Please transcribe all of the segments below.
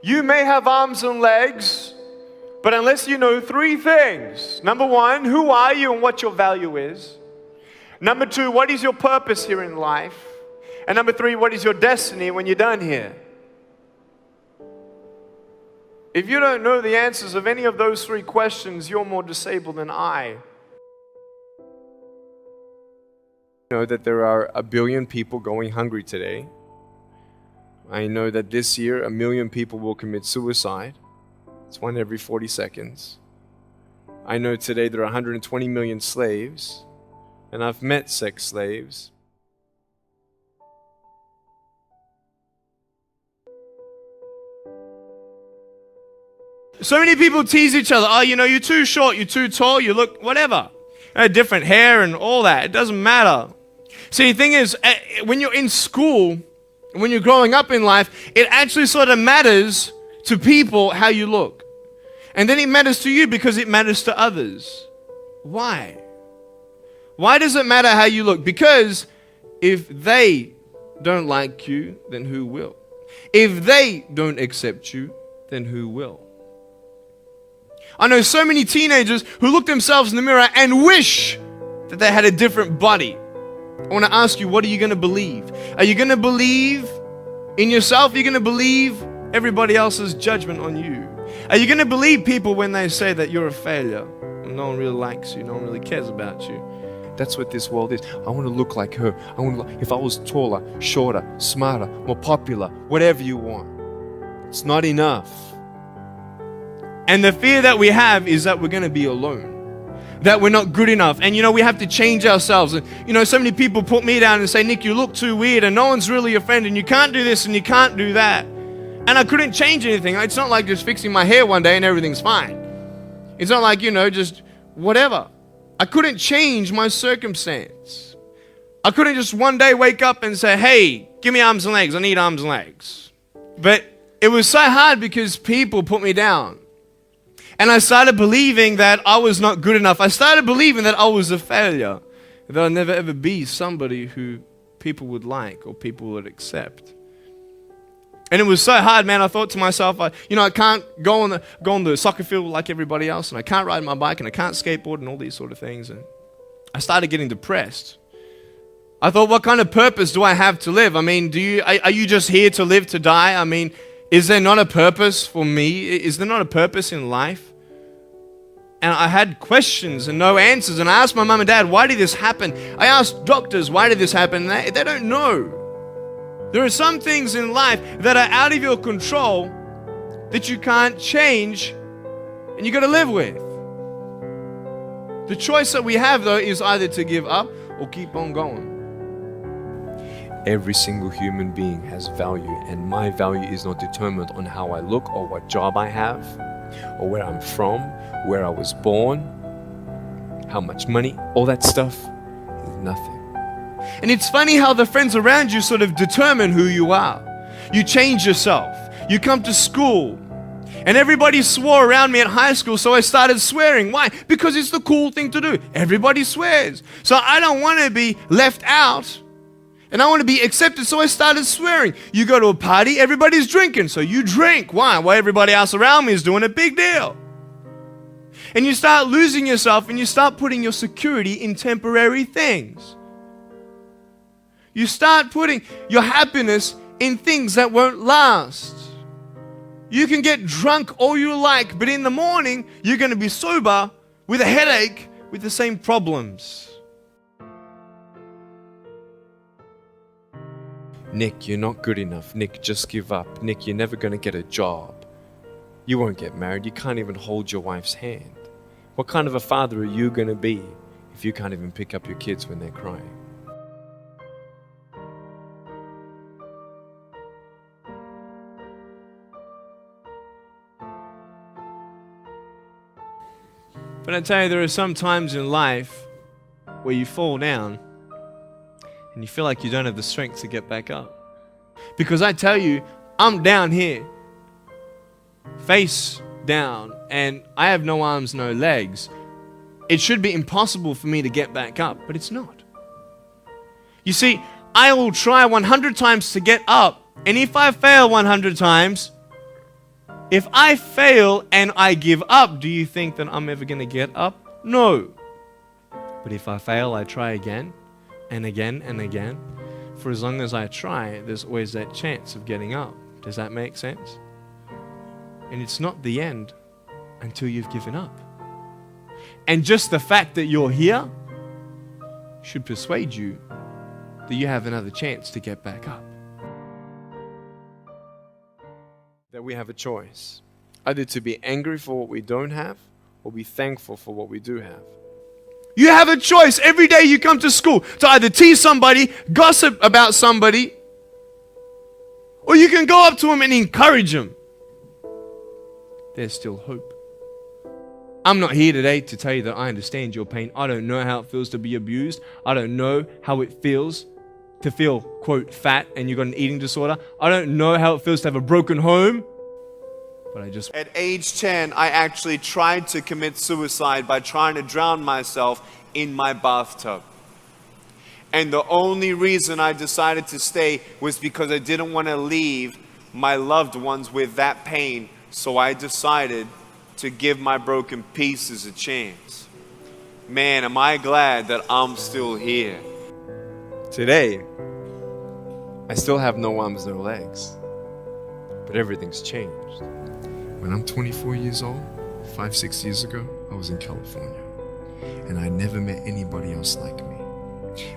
You may have arms and legs, but unless you know three things. Number one, who are you and what your value is? Number two, what is your purpose here in life? And number three, what is your destiny when you're done here? If you don't know the answers of any of those three questions, you're more disabled than I. I know that there are 1 billion people going hungry today. I know that this year 1 million people will commit suicide. It's 1 every 40 seconds. I know today there are 120 million slaves, and I've met sex slaves. So many people tease each other. Oh, you're too short, you're too tall, you look whatever. Different hair and all that. It doesn't matter. See, the thing is, when you're in school, when you're growing up in life, it actually sort of matters to people how you look. And then it matters to you because it matters to others. Why? Why does it matter how you look? Because if they don't like you, then who will? If they don't accept you, then who will? I know so many teenagers who look themselves in the mirror and wish that they had a different body. I want to ask you, what are you going to believe? Are you going to believe in yourself? Are you going to believe everybody else's judgment on you? Are you going to believe people when they say that you're a failure? No one really likes you. No one really cares about you. That's what this world is. I want to look like her. If I was taller, shorter, smarter, more popular, whatever you want. It's not enough. And the fear that we have is that we're going to be alone. That we're not good enough. And we have to change ourselves. And so many people put me down and say, Nick, you look too weird and no one's really your friend and you can't do this and you can't do that. And I couldn't change anything. It's not like just fixing my hair one day and everything's fine. It's not like, just whatever. I couldn't change my circumstance. I couldn't just one day wake up and say, hey, give me arms and legs. I need arms and legs. But it was so hard because people put me down. And I started believing that I was not good enough. I started believing that I was a failure. That I'd never ever be somebody who people would like or people would accept. And it was so hard, man. I thought to myself, I can't go on the soccer field like everybody else, and I can't ride my bike, and I can't skateboard, and all these sort of things. And I started getting depressed. I thought, what kind of purpose do I have to live? I mean, are you just here to live to die? I mean, is there not a purpose for me? Is there not a purpose in life? And I had questions and no answers. And I asked my mom and dad, why did this happen? I asked doctors, why did this happen? And they don't know. There are some things in life that are out of your control that you can't change and you got to live with. The choice that we have, though, is either to give up or keep on going. Every single human being has value, and my value is not determined on how I look or what job I have or where I'm from, where I was born, how much money, all that stuff is nothing. And it's funny how the friends around you sort of determine who you are. You change yourself. You come to school. And everybody swore around me at high school, so I started swearing. Why? Because it's the cool thing to do. Everybody swears. So I don't want to be left out. And I want to be accepted, so I started swearing. You go to a party, everybody's drinking, so you drink. Why? Well, everybody else around me is doing a big deal. And you start losing yourself, and you start putting your security in temporary things. You start putting your happiness in things that won't last. You can get drunk all you like, but in the morning, you're going to be sober with a headache with the same problems. Nick, you're not good enough. Nick, just give up. Nick, you're never going to get a job. You won't get married. You can't even hold your wife's hand. What kind of a father are you going to be if you can't even pick up your kids when they're crying? But I tell you, there are some times in life where you fall down and you feel like you don't have the strength to get back up. Because I tell you, I'm down here, face down, and I have no arms, no legs. It should be impossible for me to get back up, but it's not. You see, I will try 100 times to get up, and if I fail 100 times, If I fail and I give up, do you think that I'm ever going to get up? No. But if I fail, I try again and again and again. For as long as I try, there's always that chance of getting up. Does that make sense? And it's not the end until you've given up. And just the fact that you're here should persuade you that you have another chance to get back up. That we have a choice, either to be angry for what we don't have or be thankful for what we do have. You have a choice every day you come to school to either tease somebody, gossip about somebody, or you can go up to them and encourage them. There's still hope. I'm not here today to tell you that I understand your pain. I don't know how it feels to be abused. I don't know how it feels to feel, quote, fat and you've got an eating disorder. I don't know how it feels to have a broken home. But at age 10, I actually tried to commit suicide by trying to drown myself in my bathtub. And the only reason I decided to stay was because I didn't want to leave my loved ones with that pain. So I decided to give my broken pieces a chance. Man, am I glad that I'm still here. Today, I still have no arms, no legs. But everything's changed. When I'm 24 years old, 5-6 years ago, I was in California. And I never met anybody else like me.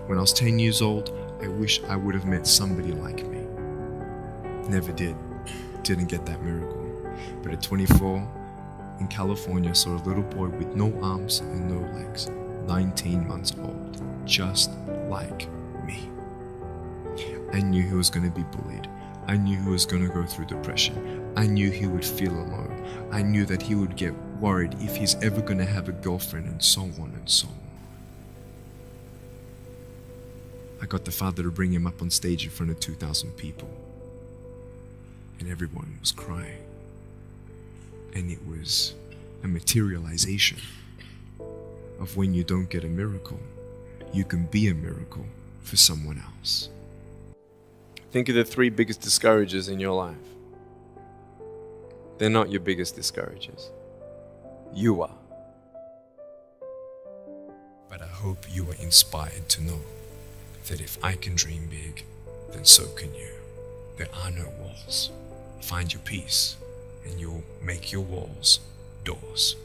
When I was 10 years old, I wish I would have met somebody like me. Never did. Didn't get that miracle. But at 24, in California, I saw a little boy with no arms and no legs, 19 months old, just like me. I knew he was going to be bullied. I knew he was going to go through depression. I knew he would feel alone. I knew that he would get worried if he's ever going to have a girlfriend, and so on and so on. I got the father to bring him up on stage in front of 2,000 people. And everyone was crying. And it was a materialization of when you don't get a miracle, you can be a miracle for someone else. Think of the 3 biggest discouragers in your life. They're not your biggest discouragers. You are. But I hope you are inspired to know that if I can dream big, then so can you. There are no walls. Find your peace, and you'll make your walls doors.